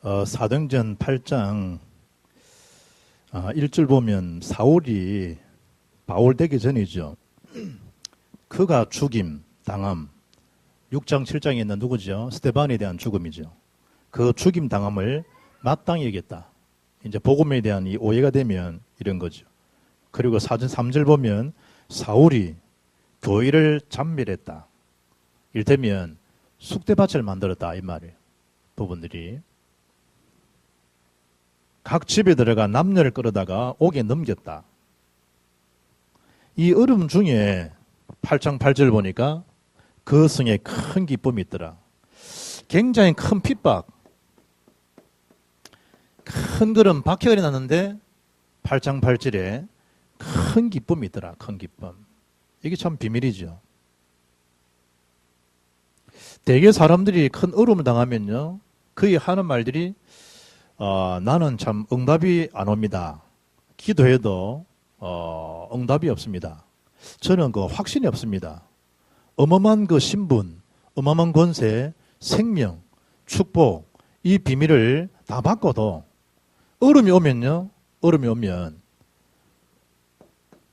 사도행전 8장 1절 보면 사울이 바울 되기 전이죠. 그가 죽임, 당함. 6장 7장에 있는 누구죠? 스데반에 대한 죽음이죠. 그 죽임 당함을 마땅히 여겼다. 이제 복음에 대한 이 오해가 되면 이런 거죠. 그리고 3절 보면 사울이 교회를 잠멸했다. 이를테면 쑥대밭을 만들었다 이 말이에요. 부분들이 각 집에 들어가 남녀를 끌어다가 옥에 넘겼다. 이 어려움 중에 8장 8절 보니까 그 성에 큰 기쁨이 있더라. 굉장히 큰 핍박, 큰 그런 박해가 일어났는데 8장 8절에 큰 기쁨이 있더라. 큰 기쁨. 이게 참 비밀이죠. 대개 사람들이 큰 어려움을 당하면요, 거의 하는 말들이 나는 참 응답이 안 옵니다. 기도해도 응답이 없습니다. 저는 그 확신이 없습니다. 어마어마한 그 신분, 어마어마한 권세, 생명, 축복, 이 비밀을 다 받고도 어려움이 오면요, 어려움이 오면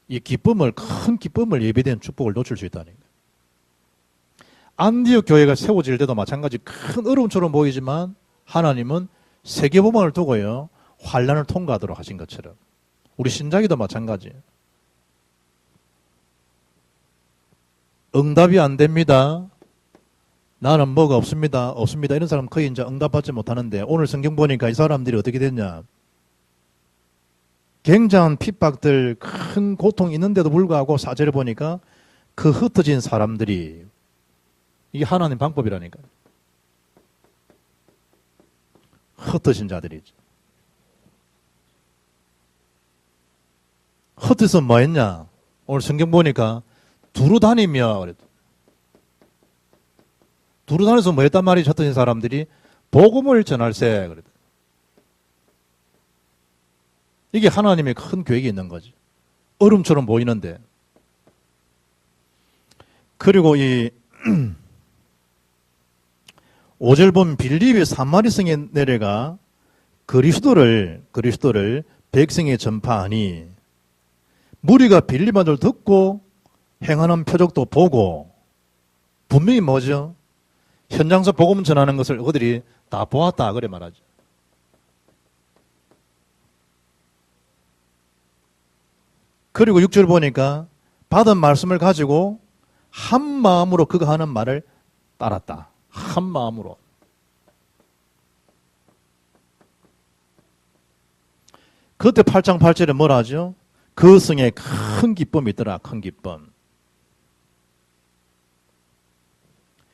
이 기쁨을, 큰 기쁨을 예비된 축복을 놓칠 수 있다는 거예요. 안디옥 교회가 세워질 때도 마찬가지 큰 어려움처럼 보이지만 하나님은 세계복음을 두고요, 환난을 통과하도록 하신 것처럼 우리 신자기도 마찬가지예요. 응답이 안 됩니다. 나는 뭐가 없습니다. 없습니다. 이런 사람 거의 이제 응답받지 못하는데 오늘 성경 보니까 이 사람들이 어떻게 됐냐. 굉장한 핍박들, 큰 고통이 있는데도 불구하고 4절에 보니까 그 흩어진 사람들이, 이게 하나님 방법이라니까요. 흩어진 자들이죠. 흩어서 뭐 했냐? 오늘 성경 보니까 두루 다니며 그랬다. 두루 다녀서 뭐 했단 말이지? 흩어진 사람들이 복음을 전할세 그랬다. 이게 하나님의 큰 계획이 있는 거지. 얼음처럼 보이는데. 그리고 이 5절 보면 빌립이 사마리성에 내려가 그리스도를 백성에 전파하니 무리가 빌립 말을 듣고 행하는 표적도 보고 분명히 뭐죠? 현장에서 복음 전하는 것을 그들이 다 보았다 그래 말하죠. 그리고 6절 보니까 받은 말씀을 가지고 한 마음으로 그가 하는 말을 따랐다. 한 마음으로. 그때 8장 8절에 뭐라 하죠? 그 성에 큰 기쁨이 있더라. 큰 기쁨.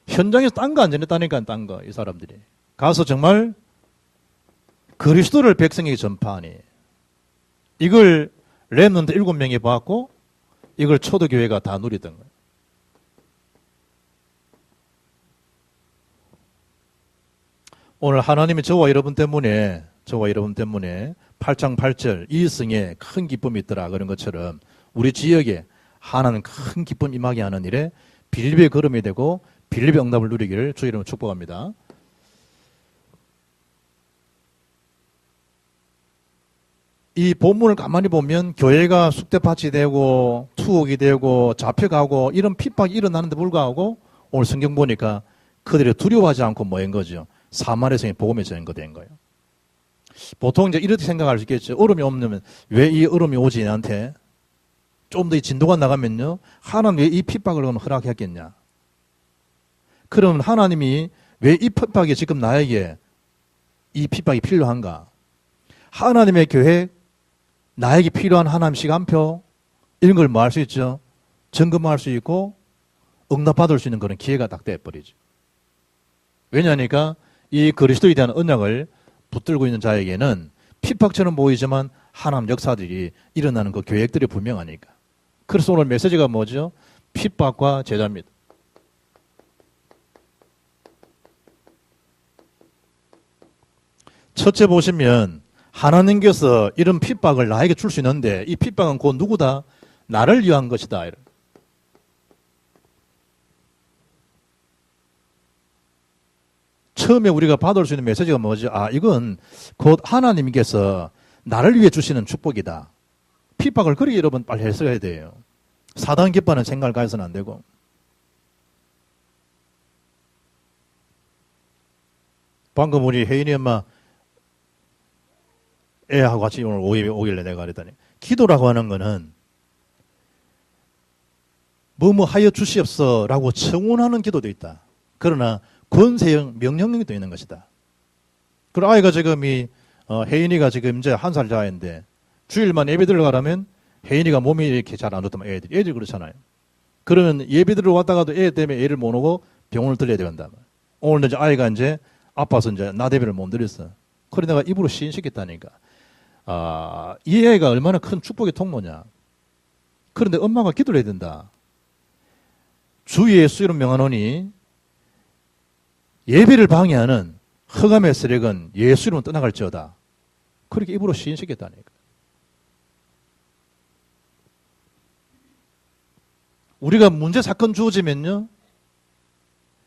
현장에서 딴 거 안 전했다니까, 딴 거, 이 사람들이. 가서 정말 그리스도를 백성에게 전파하니. 이걸 렘넌트 7명이 봤고, 이걸 초대교회가 다 누리던 거예요. 오늘 하나님이 저와 여러분 때문에 8장 8절 이 성에 큰 기쁨이 있더라 그런 것처럼 우리 지역에 하나님 큰 기쁨 임하게 하는 일에 빌립의 걸음이 되고 빌립의 응답을 누리기를 주의 이름으로 축복합니다. 이 본문을 가만히 보면 교회가 쑥대밭이 되고 투옥이 되고 잡혀가고 이런 핍박이 일어나는데 불구하고 오늘 성경 보니까 그들이 두려워하지 않고 뭐인 거죠? 사마리아 성에 복음이 전거된 거예요. 보통 이제 이렇게 생각할 수 있겠죠. 얼음이 없으면 왜 이 얼음이 오지 나한테? 좀 더 이 진도가 나가면요. 하나님 왜 이 핍박을 허락했겠냐? 그러면 하나님이 왜 이 핍박이 지금 나에게 이 핍박이 필요한가? 하나님의 계획, 나에게 필요한 하나님 시간표 이런 걸 뭐 할 수 있죠? 점검할 수 있고 응답받을 수 있는 그런 기회가 딱 돼버리죠. 왜냐하니까 이 그리스도에 대한 언약을 붙들고 있는 자에게는 핍박처럼 보이지만 하나님 역사들이 일어나는 그 계획들이 분명하니까. 그래서 오늘 메시지가 뭐죠? 핍박과 제자입니다. 첫째 보시면 하나님께서 이런 핍박을 나에게 줄 수 있는데 이 핍박은 곧 누구다? 나를 위한 것이다. 처음에 우리가 받을 수 있는 메시지가 뭐죠? 아, 이건 곧 하나님께서 나를 위해 주시는 축복이다. 핍박을 그렇게 여러분 빨리 해석해야 돼요. 사단 기뻐하는 생각을 가져서는 안 되고. 방금 우리 혜인이 엄마 애하고 같이 오늘 오길래 내가 그랬더니 기도라고 하는 거는 뭐뭐 하여 주시옵소라고 청원하는 기도도 있다. 그러나 권세형 명령력도 있는 것이다. 그리고 아이가 지금 혜인이가 지금 이제 1살 자인데 주일만 예배 들어가라면 혜인이가 몸이 이렇게 잘 안 좋다면 애들이 그렇잖아요. 그러면 예배 들어 왔다가도 애 때문에 애를 못 오고 병원을 들려야 된다. 오늘 이제 아이가 이제 아파서 이제 나대비를 못 드렸어. 그래 내가 입으로 시인시켰다니까. 아, 이 애가 얼마나 큰 축복의 통로냐. 그런데 엄마가 기도를 해야 된다. 주 예수 이름 명하노니 예배를 방해하는 흑암의 세력은 예수 이름으로 떠나갈지어다. 그렇게 입으로 시인시켰다니까. 우리가 문제 사건 주어지면요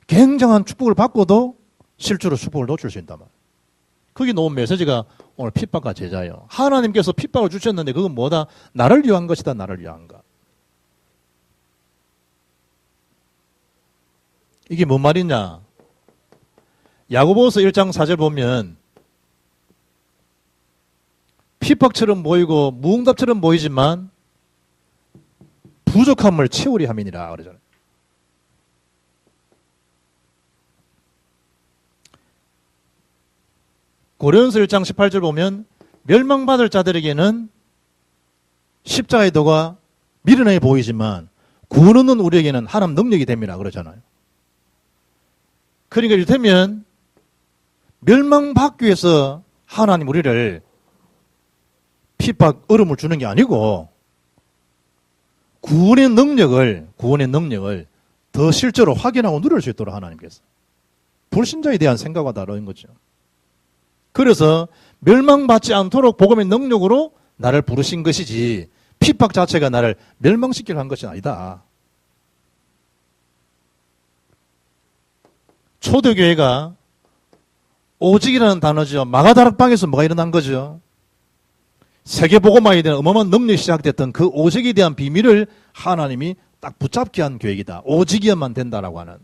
굉장한 축복을 받고도 실제로 축복을 놓칠 수 있단 말이에요. 거기 놓은 메시지가 오늘 핍박과 제자예요. 하나님께서 핍박을 주셨는데 그건 뭐다? 나를 위한 것이다. 나를 위한 것. 이게 뭔 말이냐? 야고보서 1장 4절 보면 핍박처럼 보이고 무응답처럼 보이지만 부족함을 채우리 함이니라 그러잖아요. 고린도서 1장 18절 보면 멸망받을 자들에게는 십자가의 도가 미련해 보이지만 구원 얻는 우리에게는 하나님 능력이 됩니다. 그러잖아요. 그러니까 이를테면 멸망받기 위해서 하나님 우리를 핍박, 어려움을 주는 게 아니고 구원의 능력을 더 실제로 확인하고 누릴 수 있도록 하나님께서 불신자에 대한 생각과 다른 거죠. 그래서 멸망받지 않도록 복음의 능력으로 나를 부르신 것이지 핍박 자체가 나를 멸망시키려 한 것이 아니다. 초대교회가 오직이라는 단어죠. 마가다락방에서 뭐가 일어난 거죠? 세계복음화에 대한 어마어마한 능력이 시작됐던 그 오직에 대한 비밀을 하나님이 딱 붙잡게 한 교회이다. 오직이어만 된다라고 하는.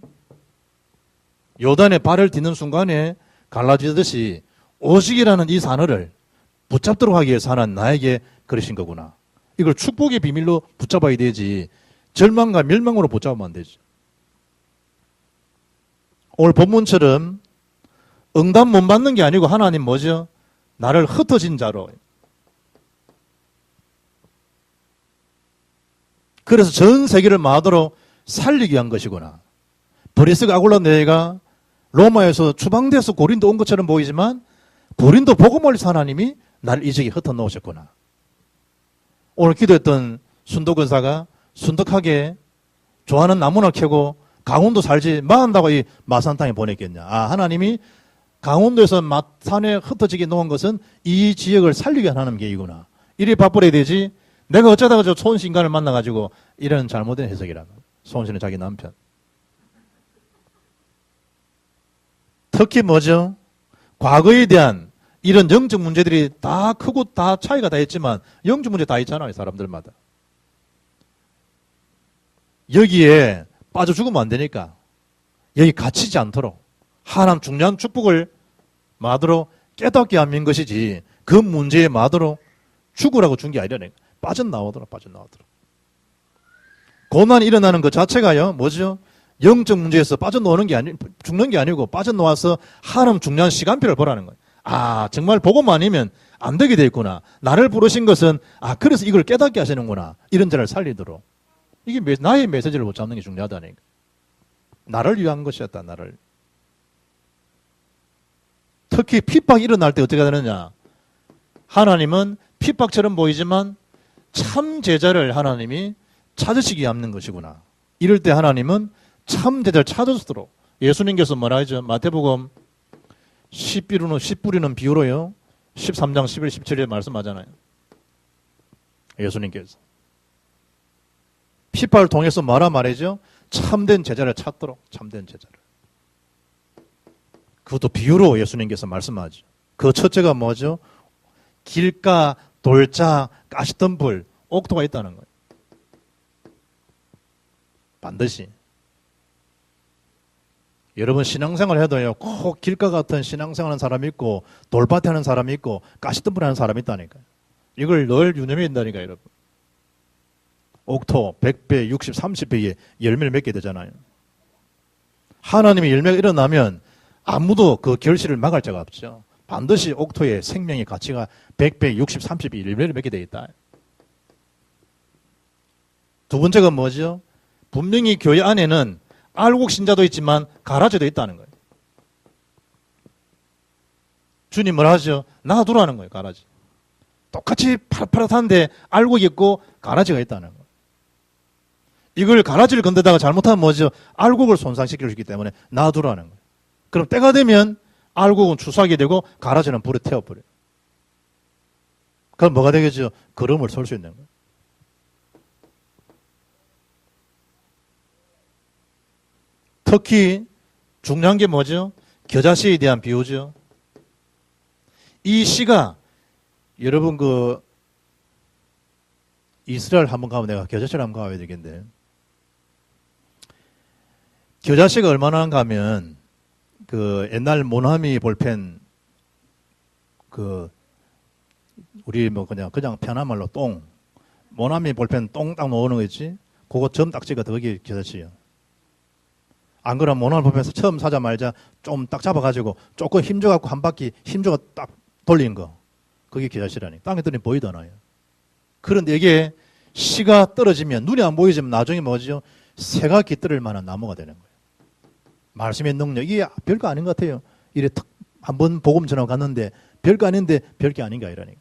요단에 발을 딛는 순간에 갈라지듯이 오직이라는 이 단어를 붙잡도록 하기 위해서 하나님 나에게 그러신 거구나. 이걸 축복의 비밀로 붙잡아야 되지 절망과 멸망으로 붙잡으면 안 되지. 오늘 본문처럼 응답 못 받는 게 아니고 하나님 뭐죠? 나를 흩어진 자로. 그래서 전 세계를 마도로 살리기 위한 것이구나. 브리스가 아굴라 네가 로마에서 추방돼서 고린도 온 것처럼 보이지만 고린도 복음을 하나님이 나를 이 지역에 흩어놓으셨구나. 오늘 기도했던 순덕근사가 순덕하게 좋아하는 나무나 캐고 강원도 살지 마한다고 이 마산 땅에 보냈겠냐. 아, 하나님이 강원도에서 마산에 흩어지게 놓은 것은 이 지역을 살리게 하는 계획이구나. 이리 바쁘게 되지 내가 어쩌다가 저 손씨 인간을 만나가지고 이런 잘못된 해석이라는 거예요. 손씨는 자기 남편. 특히 뭐죠? 과거에 대한 이런 영적 문제들이 다 크고 다 차이가 다 있지만 영적 문제 다 있잖아요. 사람들마다. 여기에 빠져 죽으면 안 되니까 여기 갇히지 않도록 하나님 중요한 축복을 마도로 깨닫게 하는 것이지 그 문제에 마도로 죽으라고 준 게 아니라 빠져나오도록. 고난이 일어나는 것 자체가요. 뭐죠? 영적 문제에서 빠져나오는 게 죽는 게 아니고 빠져나와서 하나님 중요한 시간표를 보라는 거예요. 아, 정말 보고만 아니면 안 되게 돼 있구나. 나를 부르신 것은 아, 그래서 이걸 깨닫게 하시는구나. 이런 자를 살리도록. 이게 나의 메시지를 못 잡는 게 중요하다니까. 나를 위한 것이었다. 나를. 특히 핍박이 일어날 때 어떻게 되느냐. 하나님은 핍박처럼 보이지만 참 제자를 하나님이 찾으시기 위한 것이구나. 이럴 때 하나님은 참 제자를 찾으시도록 예수님께서 뭐라 하죠? 마태복음 10뿌리는 비유로요. 13장 11, 17에 말씀하잖아요. 예수님께서. 핍박을 통해서 뭐라 말이죠? 참된 제자를 찾도록. 참된 제자를. 그것도 비유로 예수님께서 말씀하죠. 그 첫째가 뭐죠? 길가, 돌자, 가시덤불, 옥토가 있다는 거예요. 반드시. 여러분 신앙생활 해도요, 꼭 길가 같은 신앙생활 하는 사람이 있고, 돌밭에 하는 사람이 있고, 가시덤불 하는 사람이 있다니까요. 이걸 늘 유념해야 된다니까요, 여러분. 옥토 100배, 60, 30배에 열매를 맺게 되잖아요. 하나님의 열매가 일어나면 아무도 그 결실을 막을 자가 없죠. 반드시 옥토의 생명의 가치가 100배, 60, 30배 열매를 맺게 되어 있다. 두 번째가 뭐죠? 분명히 교회 안에는 알곡 신자도 있지만 가라지도 있다는 거예요. 주님 뭐라 하죠? 놔두라는 거예요, 가라지. 똑같이 파릇파릇한데 알곡이 있고 가라지가 있다는 거예요. 이걸 가라지를 건드다가 잘못하면 뭐죠? 알곡을 손상시킬 수 있기 때문에 놔두라는 거예요. 그럼 때가 되면 알곡은 추수하게 되고 가라지는 불에 태워버려요. 그럼 뭐가 되겠죠? 걸음을 설 수 있는 거예요. 특히 중요한 게 뭐죠? 겨자씨에 대한 비유죠. 이 씨가 여러분 그 이스라엘 한번 가면 내가 겨자씨를 한번 가봐야 되겠는데 겨자씨가 얼마나 가면 그 옛날 모나미 볼펜 그 우리 뭐 그냥 편한 말로 똥 모나미 볼펜 똥 딱 놓는 거 있지? 그거 점 딱 찍어 거기 겨자씨야. 안 그러면 모나미 볼펜에서 처음 사자마자 좀 딱 잡아가지고 조금 힘줘갖고 한 바퀴 힘줘가 딱 돌린 거 그게 겨자씨라니. 땅에 떨어지면 보이잖아요. 그런데 이게 씨가 떨어지면 눈이 안 보이지만 나중에 뭐죠? 새가 깃들을 만한 나무가 되는 거예요. 말씀의 능력 이게 별거 아닌 것 같아요. 이래 탁 한번 복음 전하고 갔는데 별거 아닌데 별게 아닌가 이러니까.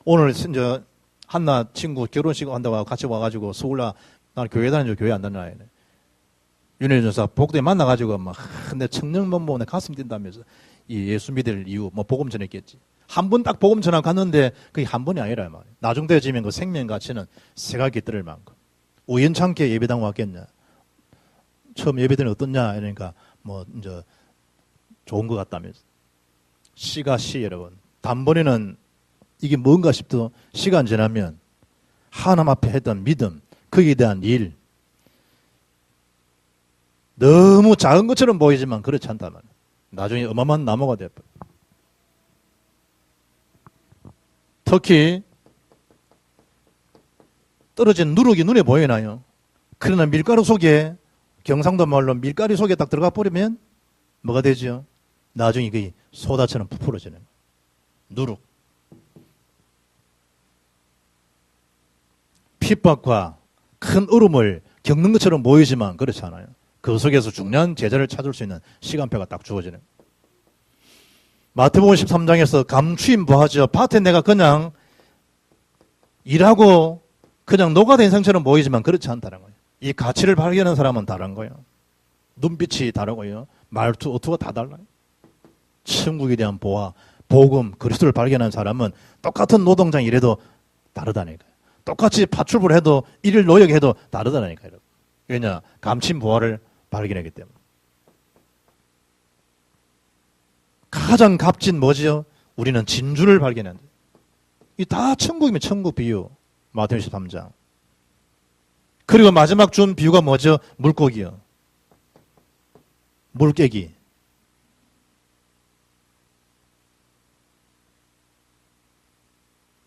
오늘 이제 한나 친구 결혼식 한다고 같이 와가지고 서울나 나는 교회 다니죠. 교회 안 다니나 윤혜 전사 복도에 만나가지고 막 내 청년만 보고 내 가슴 뛴다면서 이 예수 믿을 이유 뭐 복음 전했겠지. 한 번 딱 복음 전하고 갔는데 그게 한 번이 아니라 말이야. 나중 되어지면 그 생명 가치는 새가 깃들을 만큼. 우연찮게 예배당 왔겠냐. 처음 예배드는 어떻냐 이러니까 뭐 이제 좋은 것 같다면서. 씨가 씨 여러분. 단번에는 이게 뭔가 싶도 시간 지나면 하나님 앞에 했던 믿음 거기에 대한 일 너무 작은 것처럼 보이지만 그렇지 않단 말이에요. 나중에 어마어마한 나무가 되어버려요. 특히 떨어진 누룩이 눈에 보이나요? 그러나 밀가루 속에 경상도 말로 밀가루 속에 딱 들어가 버리면 뭐가 되죠? 나중에 그게 소다처럼 부풀어지는 거예요. 누룩. 핍박과 큰 얼음을 겪는 것처럼 보이지만 그렇지 않아요. 그 속에서 중요한 제자를 찾을 수 있는 시간표가 딱 주어지는 거예요. 마태복음 13장에서 감추인 부하죠. 밭에 내가 그냥 일하고 그냥 노가다 인생처럼 보이지만 그렇지 않다는 거예요. 이 가치를 발견하는 사람은 다른 거예요. 눈빛이 다르고요. 말투, 어투가 다 달라요. 천국에 대한 보아, 복음, 그리스도를 발견한 사람은 똑같은 노동장 일해도 다르다니까요. 똑같이 파출부를 해도 일일 노역해도 다르다니까요. 왜냐? 감친 보아를 발견하기 때문에. 가장 값진 뭐지요? 우리는 진주를 발견한다. 이 다 천국이면 천국 비유. 마태복음 13장. 그리고 마지막 준 비유가 뭐죠? 물고기요. 물개기.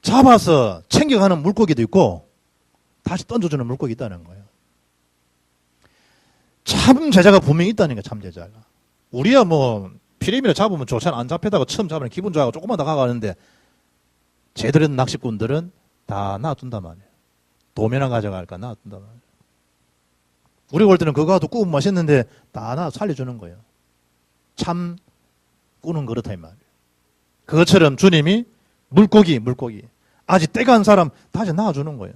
잡아서 챙겨가는 물고기도 있고 다시 던져주는 물고기 있다는 거예요. 참 제자가 분명히 있다는 거예요. 참 제자가. 우리야 뭐 피레미를 잡으면 좋잖아. 안 잡히다가 처음 잡으면 기분 좋아하고 조금만 더 가가는데 제대로 된 낚시꾼들은 다 놔둔단 말이에요. 도면화 가져갈까 놔둔단 말이에요. 우리가 볼 때는 그거 가도 구우면 맛있는데 다 살려주는 거예요. 참 꾸는 그렇다 이 말이에요. 그것처럼 주님이 물고기 아직 때가 안 사람 다시 낳아주는 거예요.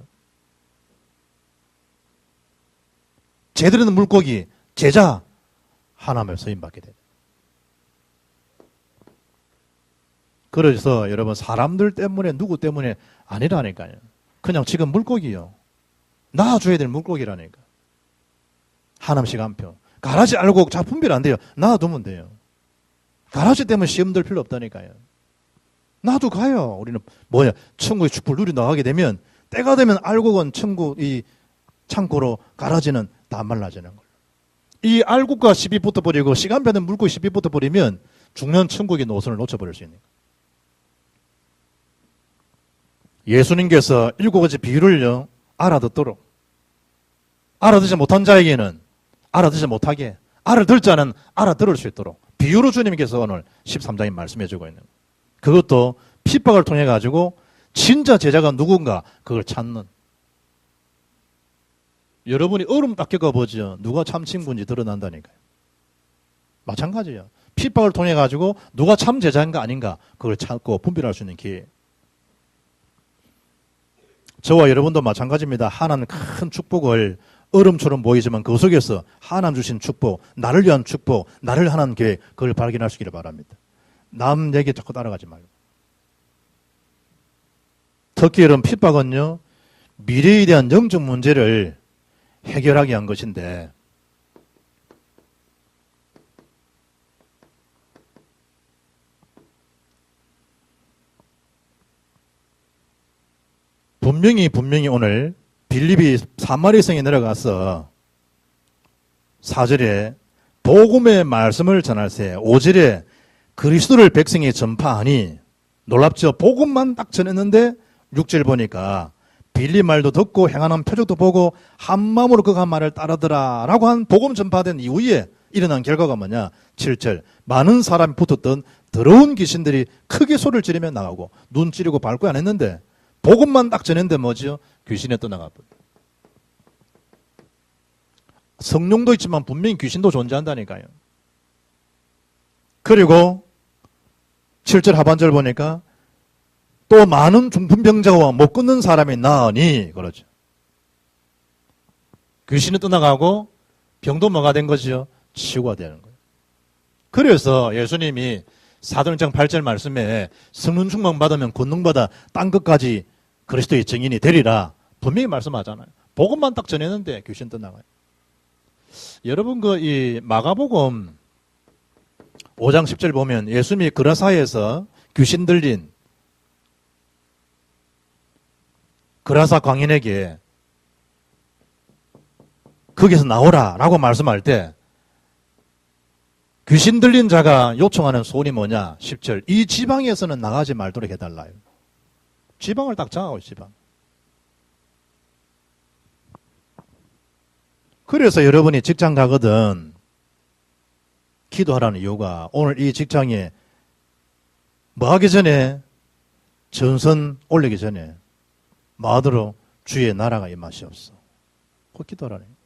제대로 된 물고기 제자 하나님을 서임받게 돼요. 그래서 여러분 사람들 때문에 누구 때문에 아니라니까요. 그냥 지금 물고기요. 낳아줘야 될 물고기라니까. 하나씩 한 표. 가라지 알고 자 분별 안 돼요. 놔두면 돼요. 가라지 때문에 시험 들 필요 없다니까요. 나도 가요. 우리는 천국의 축복을 누리 나가게 되면 때가 되면 알곡은 천국 이 창고로 가라지는 다 말라지는 거예요. 이 알곡과 시비 붙어버리고 시간표는 물고 시비 붙어버리면 죽는 천국의 노선을 놓쳐버릴 수 있는 거예요. 예수님께서 7가지 비유를요 알아듣도록, 알아듣지 못한 자에게는 알아듣지 못하게, 알아들 자는 알아들을 수 있도록 비유로 주님께서 오늘 13장에 말씀해 주고 있는 거예요. 그것도 핍박을 통해 가지고 진짜 제자가 누군가 그걸 찾는. 여러분이 얼음 딱 겪어보죠. 누가 참 친구인지 드러난다니까요. 마찬가지예요. 핍박을 통해 가지고 누가 참 제자인가 아닌가 그걸 찾고 분별할 수 있는 기회. 저와 여러분도 마찬가지입니다. 하나는 큰 축복을 얼음처럼 보이지만 그 속에서 하나님 주신 축복, 나를 위한 축복, 나를 향한 계획, 그걸 발견할 수 있기를 바랍니다. 남 얘기 자꾸 따라가지 말고. 특히 이런 핍박은요, 미래에 대한 영적 문제를 해결하기 위한 것인데, 분명히 오늘 빌립이 사마리성에 내려가서 4절에 복음의 말씀을 전할세, 5절에 그리스도를 백성에 전파하니, 놀랍죠? 복음만 딱 전했는데 6절 보니까 빌립 말도 듣고 행하는 표적도 보고 한 마음으로 그가 말을 따르더라 라고 한 복음 전파된 이후에 일어난 결과가 뭐냐? 7절 많은 사람이 붙었던 더러운 귀신들이 크게 소리를 지르며 나가고 눈 찌르고 밟고 안 했는데 복음만 딱 전했는데 뭐죠? 귀신에 떠나가버려. 성령도 있지만 분명히 귀신도 존재한다니까요. 그리고 7절 하반절 보니까 또 많은 중풍병자와 못 끊는 사람이 나으니, 그러죠. 귀신이 떠나가고 병도 뭐가 된 거죠? 치유가 되는 거예요. 그래서 예수님이 사도행전 8절 말씀에 성령 충만 받으면 권능받아 땅 끝까지 그리스도의 증인이 되리라 분명히 말씀하잖아요. 복음만 딱 전했는데 귀신 떠나가요. 여러분 이 마가복음 5장 10절 보면 예수님이 그라사에서 귀신 들린 그라사 광인에게 거기서 나오라라고 말씀할 때 귀신 들린 자가 요청하는 소원이 뭐냐? 10절 이 지방에서는 나가지 말도록 해달라요. 지방을 딱 정하고 지방. 그래서 여러분이 직장 가거든 기도하라는 이유가 오늘 이 직장에 뭐 하기 전에 전선 올리기 전에 마음으로 주의 나라가 임하시옵소서. 그 기도하라는 거예요.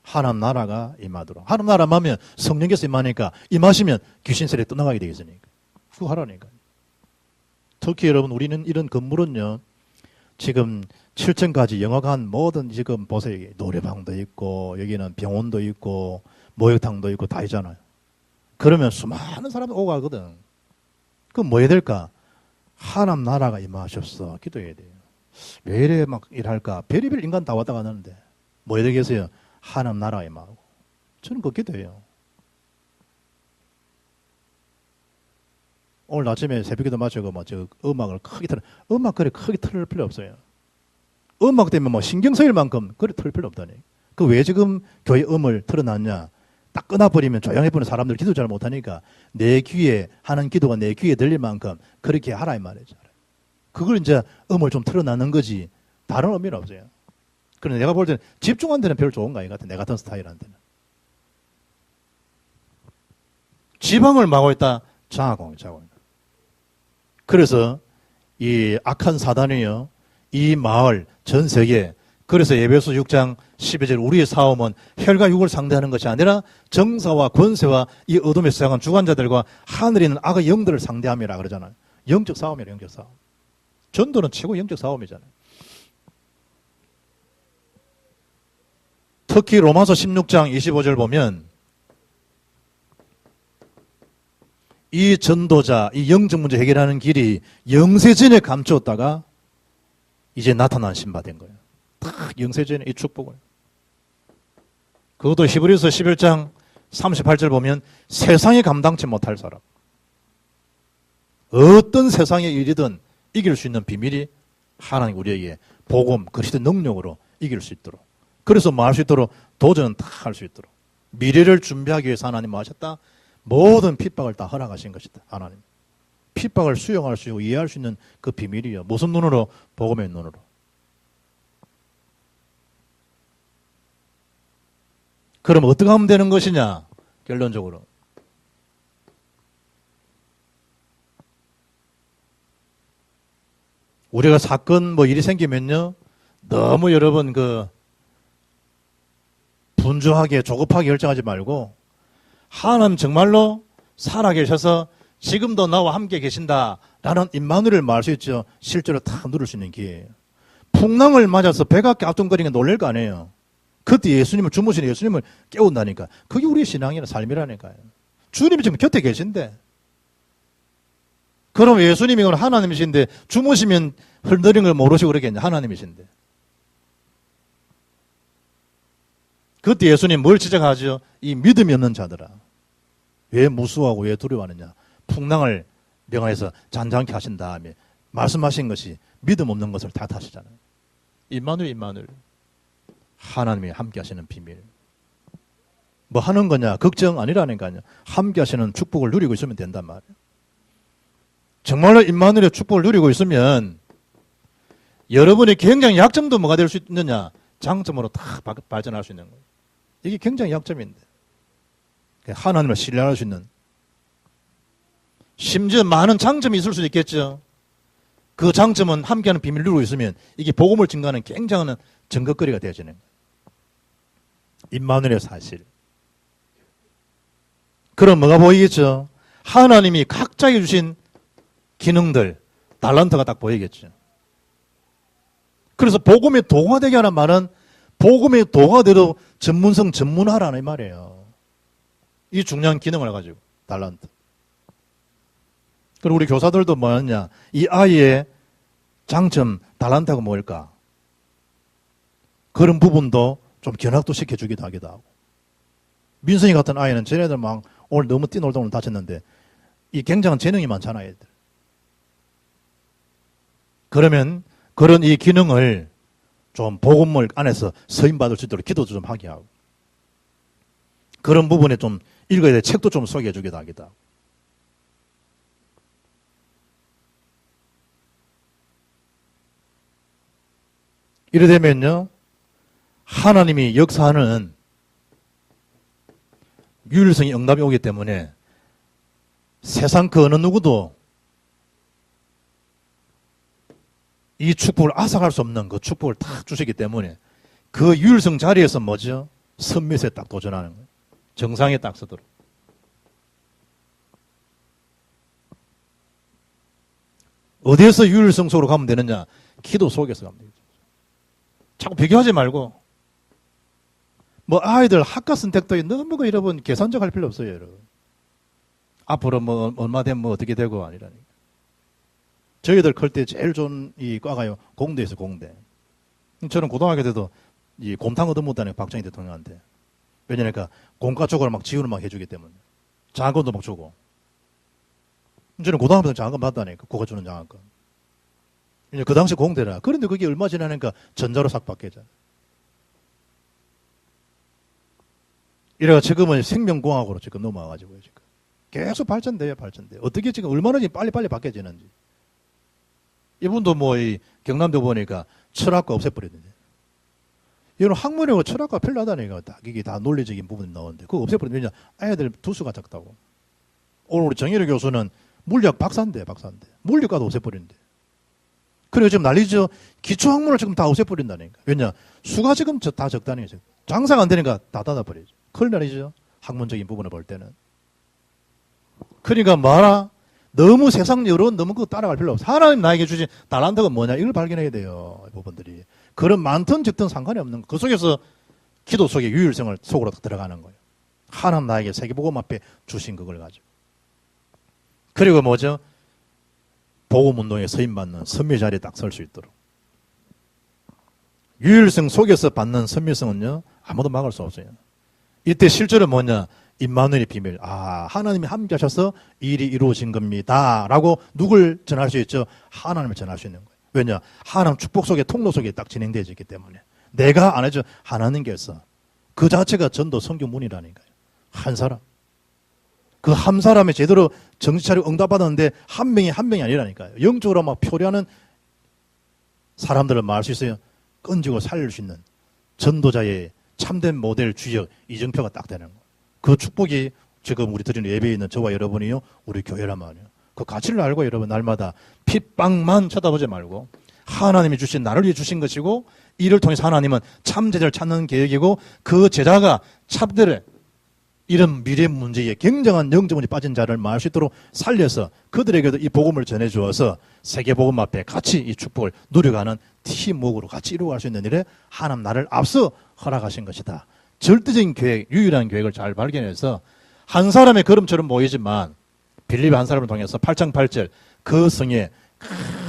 하나님 나라가 임하도록. 하나님 나라 임하면 성령께서 임하니까 임하시면 귀신세례 떠나가게 되겠으니까. 그거 하라니까요. 특히 여러분 우리는 이런 건물은요. 지금 7층까지 영화관 뭐든 지금 보세요. 노래방도 있고 여기는 병원도 있고 목욕탕도 있고 다 있잖아요. 그러면 수많은 사람들 오고 가거든. 그럼 뭐 해야 될까? 하나님 나라가 임하셨어. 기도해야 돼요. 왜 이래 막 일할까? 별의별 인간 다 왔다 가는데 뭐 해야 되겠어요? 하나님 나라가 임하고. 저는 그 기도해요. 오늘 아침에 새벽에도 마치고 저 음악을 크게 음악 그래 크게 틀을 필요 없어요. 음악 때문에 뭐 신경 쓰일 만큼 그래 틀 필요 없다니. 그 왜 지금 교회 음을 틀어놨냐? 딱 끊어버리면 조용해버리는 사람들 기도 잘 못하니까 내 귀에 하는 기도가 내 귀에 들릴 만큼 그렇게 하라 이 말이죠. 그걸 이제 음을 좀 틀어놨는 거지 다른 의미는 없어요. 그런데 내가 볼 때는 집중한 데는 별로 좋은 거 아닌 것 같아. 내 같은 스타일한테는. 지방을 막고 있다. 장하고. 그래서 이 악한 사단이요. 이 마을 전 세계 그래서 에베소 6장 12절 우리의 싸움은 혈과 육을 상대하는 것이 아니라 정사와 권세와 이 어둠의 세상은 주관자들과 하늘에 있는 악의 영들을 상대함이라 그러잖아요. 영적 싸움이라 영적 싸움. 전도는 최고 영적 싸움이잖아요. 특히 로마서 16장 25절 보면 이 전도자, 이 영적 문제 해결하는 길이 영세전에 감추었다가 이제 나타난 신바된 거예요. 딱 영세전에 이 축복을. 그것도 히브리서 11장 38절 보면 세상에 감당치 못할 사람. 어떤 세상의 일이든 이길 수 있는 비밀이 하나님 우리에게 복음, 그리스도의 능력으로 이길 수 있도록. 그래서 뭐 할 수 있도록 도전은 다 할 수 있도록. 미래를 준비하기 위해서 하나님 뭐 하셨다? 모든 핍박을 다 허락하신 것이다. 하나님. 핍박을 수용할 수 있고 이해할 수 있는 그 비밀이요. 무슨 눈으로? 복음의 눈으로. 그럼 어떻게 하면 되는 것이냐? 결론적으로. 우리가 사건 뭐 일이 생기면요. 너무 여러분 분주하게 조급하게 결정하지 말고 하나님 정말로 살아계셔서 지금도 나와 함께 계신다라는 임마누엘을 말할 수 있죠. 실제로 다 누릴 수 있는 기회예요. 풍랑을 맞아서 배가 갸우뚱거리는 게 놀랄 거 아니에요. 그때 예수님을 주무시는 예수님을 깨운다니까. 그게 우리의 신앙이나 삶이라니까요. 주님이 지금 곁에 계신데 그럼 예수님이 하나님이신데 주무시면 흘러내리는 걸 모르시고 그러겠냐. 하나님이신데. 그때 예수님 뭘 지적하죠? 이 믿음이 없는 자들아. 왜 무수하고 왜 두려워하느냐. 풍랑을 명하여서 잔잔케 하신 다음에 말씀하신 것이 믿음 없는 것을 다 하시잖아요. 임마누엘. 하나님이 함께 하시는 비밀. 뭐 하는 거냐? 걱정 아니라니까요. 함께 하시는 축복을 누리고 있으면 된단 말이에요. 정말로 임마누엘의 축복을 누리고 있으면 여러분의 굉장히 약점도 뭐가 될 수 있느냐? 장점으로 다 발전할 수 있는 거예요. 이게 굉장히 약점인데. 하나님을 신뢰할 수 있는. 심지어 많은 장점이 있을 수도 있겠죠. 그 장점은 함께하는 비밀을 누리고 있으면 이게 복음을 증거하는 굉장한 증거거리가 되어지는 거예요. 임마누엘의 사실. 그럼 뭐가 보이겠죠? 하나님이 각자에게 주신 기능들, 달란트가 딱 보이겠죠. 그래서 복음의 도가 되게 하는 말은 복음의 도가대로 전문성 전문화라는 말이에요. 이 중요한 기능을 가지고 달란트. 그리고 우리 교사들도 뭐였냐? 이 아이의 장점 달란트가 뭘까? 그런 부분도 좀 견학도 시켜주기도 하기도 하고. 민선이 같은 아이는 쟤네들 막 오늘 너무 뛰놀다 오늘 다쳤는데 이 굉장한 재능이 많잖아요. 애들. 그러면 그런 이 기능을 좀 복음을 안에서 서임받을 수 있도록 기도도 좀 하게 하고 그런 부분에 좀 읽어야 될 책도 좀 소개해 주기도 하기도 하고 이래 되면요 하나님이 역사하는 유일성의 응답이 오기 때문에 세상 그 어느 누구도 이 축복을 앗아갈 수 없는 그 축복을 딱 주시기 때문에 그 유일성 자리에서 뭐죠? 선밋에 딱 도전하는 거예요. 정상에 딱 서도록. 어디에서 유일성 속으로 가면 되느냐? 기도 속에서 가면 되죠. 자꾸 비교하지 말고 뭐 아이들 학과 선택도 너무 여러분 계산적 할 필요 없어요. 여러분. 앞으로 뭐 얼마 되면 뭐 어떻게 되고 아니라니까. 저희들 클 때 제일 좋은 이 과가요. 공대에서 공대. 저는 고등학교 때도 이 곰탕 얻어먹다니 박정희 대통령한테. 왜냐니까 공과 쪽으로 막 지원을 막 해주기 때문에. 장학금도 막 주고. 저는 고등학교 때 장학금 받다니까. 국가 주는 장학금. 그 당시 공대라. 그런데 그게 얼마 지나니까 전자로 싹 바뀌잖아요. 이래가 지금은 생명공학으로 지금 넘어와가지고요. 지금. 계속 발전돼요, 발전돼요. 어떻게 지금 얼마나 빨리 바뀌어지는지. 이분도 뭐 이 경남도 보니까 철학과 없애버리던데. 이런 학문이고 철학과 필요하다니까. 이게 다 논리적인 부분이 나오는데 그거 없애버리면 왜냐 아이들 두수가 작다고. 오늘 우리 정일호 교수는 물리학 박사인데. 물리과도 없애버리는데. 그리고 지금 난리죠. 기초학문을 지금 다 없애버린다니까. 왜냐 수가 지금 다 적다니까. 장사가 안 되니까 다 닫아버리죠. 큰일 나죠. 학문적인 부분을 볼 때는. 그러니까 뭐라 너무 세상 여론 너무 그거 따라갈 필요 없어. 하나님 나에게 주신 달란트가 뭐냐 이걸 발견해야 돼요. 이 부분들이. 그런 많든 적든 상관이 없는 거. 그 속에서 기도 속에 유일성을 속으로 들어가는 거예요. 하나님 나에게 세계복음 앞에 주신 그걸 가지고. 그리고 뭐죠? 복음운동에 서임받는 선미 자리에 딱 설 수 있도록. 유일성 속에서 받는 선미성은요. 아무도 막을 수 없어요. 이때 실제로 뭐냐? 임마누엘의 비밀. 아, 하나님이 함께 하셔서 일이 이루어진 겁니다. 라고 누굴 전할 수 있죠? 하나님을 전할 수 있는 거예요. 왜냐? 하나님 축복 속에 통로 속에 딱 진행되어 있기 때문에. 내가 안 해줘. 하나님께서. 그 자체가 전도 성경문이라니까요. 한 사람. 그 한 사람이 제대로 정신 차리고 응답받았는데 한 명이 아니라니까요. 영적으로 막 표류하는 사람들을 말할 수 있어요. 끈지고 살릴 수 있는 전도자의 참된 모델 주역 이정표가 딱 되는 거예요. 그 축복이 지금 우리 드리는 예배에 있는 저와 여러분이요. 우리 교회란 말이에요. 그 가치를 알고 여러분 날마다 핏방만 쳐다보지 말고 하나님이 주신 나를 위해 주신 것이고 이를 통해서 하나님은 참 제자를 찾는 계획이고 그 제자가 참되를 이런 미래 문제에 굉장한 영적문이 빠진 자를 말할 수 있도록 살려서 그들에게도 이 복음을 전해주어서 세계복음 앞에 같이 이 축복을 누려가는 팀워크로 같이 이루어갈 수 있는 일에 하나님 나를 앞서 허락하신 것이다. 절대적인 계획, 유일한 계획을 잘 발견해서 한 사람의 걸음처럼 보이지만 빌립의 한 사람을 통해서 8장 8절 그 성에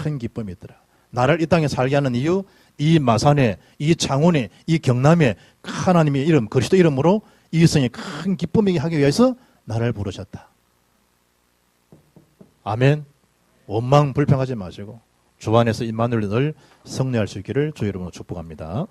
큰 기쁨이 있더라. 나를 이 땅에 살게 하는 이유 이 마산에 이 창원에 이 경남에 하나님의 이름 그리스도 이름으로 이 성에 큰 기쁨이게 하기 위해서 나를 부르셨다. 아멘. 원망 불평하지 마시고 주 안에서 임마누엘을 늘 성례할 수 있기를 주 여러분으로 축복합니다.